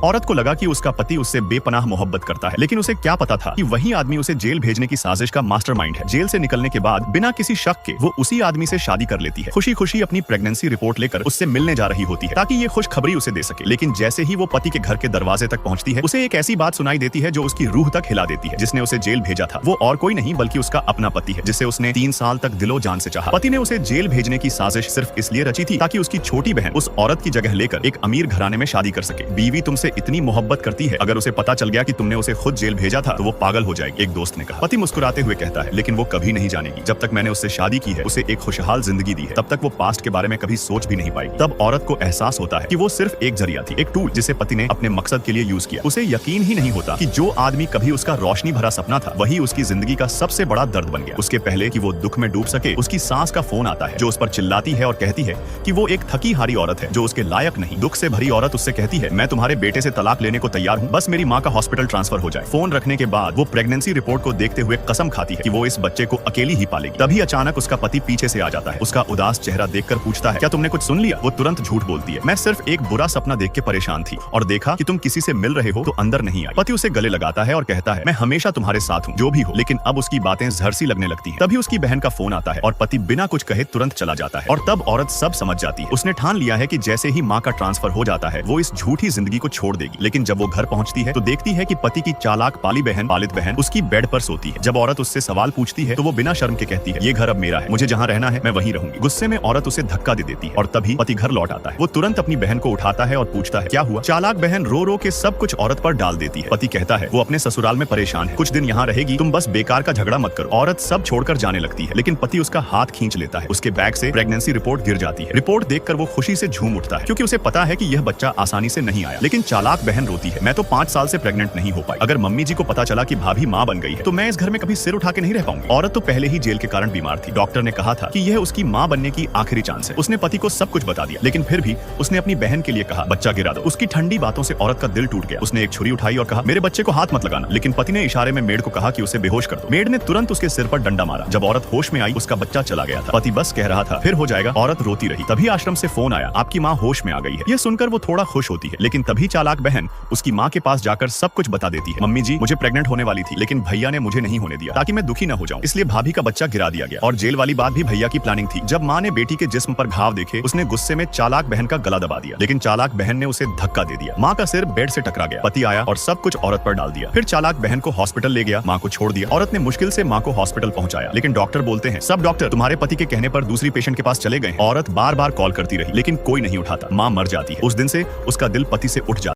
औरत को लगा कि उसका पति उससे बेपनाह मोहब्बत करता है, लेकिन उसे क्या पता था कि वही आदमी उसे जेल भेजने की साजिश का मास्टरमाइंड है। जेल से निकलने के बाद बिना किसी शक के वो उसी आदमी से शादी कर लेती है। खुशी खुशी अपनी प्रेगनेंसी रिपोर्ट लेकर उससे मिलने जा रही होती है ताकि ये खुशखबरी उसे दे सके। लेकिन जैसे ही वो पति के घर के दरवाजे तक पहुंचती है, उसे एक ऐसी बात सुनाई देती है जो उसकी रूह तक हिला देती है। जिसने उसे जेल भेजा था वो और कोई नहीं बल्कि उसका अपना पति है, जिसे उसने 3 साल तक दिलो जान से चाहा। पति ने उसे जेल भेजने की साजिश सिर्फ इसलिए रची थी ताकि उसकी छोटी बहन उस औरत की जगह लेकर एक अमीर घराने में शादी कर सके। बीवी तुमसे इतनी मोहब्बत करती है, अगर उसे पता चल गया कि तुमने उसे खुद जेल भेजा था तो वो पागल हो जाएगी, एक दोस्त ने कहा। पति मुस्कुराते हुए कहता है, लेकिन वो कभी नहीं जानेगी। जब तक मैंने उससे शादी की है, उसे एक खुशहाल जिंदगी दी है, तब तक वो पास्ट के बारे में कभी सोच भी नहीं पाएगी। तब औरत को एहसास होता है कि वो सिर्फ एक जरिया थी, एक टूल जिसे पति ने अपने मकसद के लिए यूज किया। उसे यकीन ही नहीं होता कि जो आदमी कभी उसका रोशनी भरा सपना था, वही उसकी जिंदगी का सबसे बड़ा दर्द बन गया। उसके पहले कि वो दुख में डूब सके, उसकी सास का फोन आता है जो उस पर चिल्लाती है और कहती है कि वो एक थकी हारी औरत है जो उसके लायक नहीं। दुख से भरी औरत उससे कहती है, मैं तुम्हारे बेटे से तलाक लेने को तैयार हूँ, बस मेरी माँ का हॉस्पिटल ट्रांसफर हो जाए। फोन रखने के बाद वो प्रेगनेंसी रिपोर्ट को देखते हुए कसम खाती है कि वो इस बच्चे को अकेली ही पालेगी। तभी अचानक उसका पति पीछे से आ जाता है। उसका उदास चेहरा देखकर पूछता है, क्या तुमने कुछ सुन लिया? वो तुरंत झूठ बोलती है, मैं सिर्फ एक बुरा सपना देख के परेशान थी और देखा कि तुम किसी से मिल रहे हो तो अंदर नहीं आई। पति उसे गले लगाता है और कहता है, मैं हमेशा तुम्हारे साथ हूँ, जो भी हो। लेकिन अब उसकी बातें जहर सी लगने लगती हैं। तभी उसकी बहन का फोन आता है और पति बिना कुछ कहे तुरंत चला जाता है। और तब औरत सब समझ जाती है। उसने ठान लिया है कि जैसे ही माँ का ट्रांसफर हो जाता है, वो इस झूठी जिंदगी को छोड़ देगी। लेकिन जब वो घर पहुंचती है तो देखती है कि पति की चालाक पालित बहन उसकी बेड पर सोती है। जब औरत उससे सवाल पूछती है तो वो बिना शर्म के कहती है, ये घर अब मेरा है, मुझे जहाँ रहना है मैं वहीं रहूंगी। गुस्से में औरत उसे धक्का दे देती है और तभी पति घर लौट आता है। वो तुरंत अपनी बहन को उठाता है और पूछता है, क्या हुआ? चालाक बहन रो रो के सब कुछ औरत पर डाल देती है। पति कहता है, वो अपने ससुराल में परेशान है, कुछ दिन यहाँ रहेगी, तुम बस बेकार का झगड़ा मत करो। औरत सब छोड़कर जाने लगती है, लेकिन पति उसका हाथ खींच लेता है। उसके बैग से प्रेगनेंसी रिपोर्ट गिर जाती है। रिपोर्ट देखकर वो खुशी से झूम उठता है, क्योंकि उसे पता है कि यह बच्चा आसानी से नहीं आया। लेकिन चालाक बहन रोती है, मैं तो 5 साल से प्रेग्नेंट नहीं हो पाई। अगर मम्मी जी को पता चला कि भाभी माँ बन गई है तो मैं इस घर में कभी सिर उठा के नहीं रह पाऊंगी। औरत तो पहले ही जेल के कारण बीमार थी। डॉक्टर ने कहा था कि यह उसकी माँ बनने की आखिरी चांस है। उसने पति को सब कुछ बता दिया, लेकिन फिर भी उसने अपनी बहन के लिए कहा, बच्चा गिरा दो। उसकी ठंडी बातों से औरत का दिल टूट गया। उसने एक छुरी उठाई और कहा, मेरे बच्चे को हाथ मत लगाना। लेकिन पति ने इशारे में मेड को कहा कि उसे बेहोश कर दो। मेड ने तुरंत उसके सिर पर डंडा मारा। जब औरत होश में आई, उसका बच्चा चला गया था। पति बस कह रहा था फिर हो जाएगा। औरत रोती रही। तभी आश्रम से फोन आया, आपकी माँ होश में आ गई है। यह सुनकर वो थोड़ा खुश होती है, लेकिन तभी चालाक बहन उसकी माँ के पास जाकर सब कुछ बता देती है। मम्मी जी, मुझे प्रेग्नेंट होने वाली थी, लेकिन भैया ने मुझे नहीं होने दिया ताकि मैं दुखी न हो जाऊं, इसलिए भाभी का बच्चा गिरा दिया गया। और जेल वाली बात भी भैया की प्लानिंग थी। जब माँ ने बेटी के जिस्म पर घाव देखे, उसने गुस्से में चालाक बहन का गला दबा दिया, लेकिन चालाक बहन ने उसे धक्का दे दिया। माँ का सिर बेड से टकरा गया। पति आया और सब कुछ औरत पर डाल दिया। फिर चालाक बहन को हॉस्पिटल ले गया, माँ को छोड़ दिया। औरत ने मुश्किल से माँ को हॉस्पिटल पहुंचाया, लेकिन डॉक्टर बोलते हैं, सब डॉक्टर तुम्हारे पति के कहने पर दूसरी पेशेंट के पास चले गए। औरत बार बार कॉल करती रही, लेकिन कोई नहीं उठाता। माँ मर जाती है। उस दिन से उसका दिल पति से उठ जाता है।